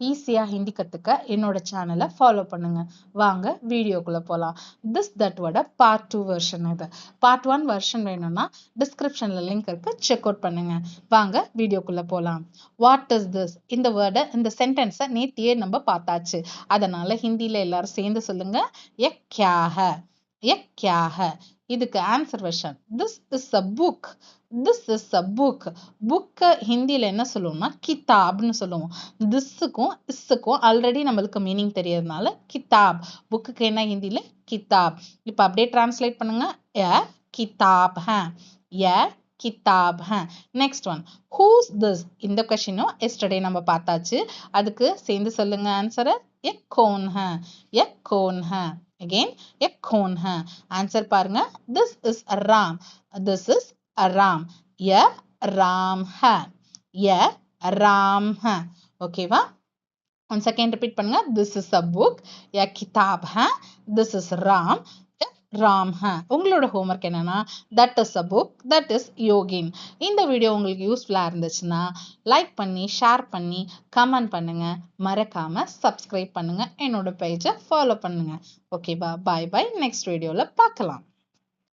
ஈஸியா ஹிந்தி கத்துக்க என்னோட சேனலை ஃபாலோ பண்ணுங்க. வாங்க வீடியோக்குள்ள போலாம். திஸ் தட் வட பார்ட் 2 வெர்ஷன் இது. பார்ட் 1 வெர்ஷன் வேணும்னா டிஸ்கிரிப்ஷன்ல லிங்க் இருக்கு, செக் அவுட் பண்ணுங்க. வாங்க வீடியோக்குள்ள போலாம். What is this? இந்த வேர்டை இந்த சென்டென்ஸை நேத்தியே நம்ம பார்த்தாச்சு. அதனால ஹிந்தியில எல்லாரும் சேர்ந்து சொல்லுங்க. ய கியா ஹை? ய கியா ஹை? இதுக்கு answer version this is a book. This is a book. புக்க ஹிந்தியில என்ன சொல்லுவோம்னா கிதாப்னு சொல்லுவோம். திஸ்ஸுக்கும் இஸ்ஸுக்கும் ஆல்ரெடி நம்மளுக்கு மீனிங் தெரியறதுனால கிதாப். புக்குக்கு என்ன ஹிந்தியில கிதாப். இப்ப அப்படியே டிரான்ஸ்லேட் பண்ணுங்க. ய கிதாப் ஹை. ய கிதாப் high. Next one, who's this? இந்த கொஸ்டினும் எஸ்டர்டே நம்ம பார்த்தாச்சு. அதுக்கு சேர்ந்து சொல்லுங்க ஆன்சரை. ய கௌன் ஹை? ய கௌன் ஹை? Again, ய कौन है? आंसर பாருங்க. This is Ram. This is Ram. ய ராம் है. ய ராம் है. ஓகேவா? ஒன் செகண்ட் ரிப்பீட் பண்ணுங்க. This is a book. ய கிதாப் है. This is Ram. ய ராம் है. உங்களோட ஹோம்வொர்க் என்னன்னா, that is a book, that is யோகின். இந்த வீடியோ உங்களுக்கு யூஸ்ஃபுல்லா இருந்துச்சுன்னா லைக் பண்ணி, ஷேர் பண்ணி, கமெண்ட் பண்ணுங்க. மறக்காம சப்ஸ்கிரைப் பண்ணுங்க. என்னோட பேஜை ஃபாலோ பண்ணுங்க. ஓகேவா? பாய் பாய். நெக்ஸ்ட் வீடியோல பார்க்கலாம்.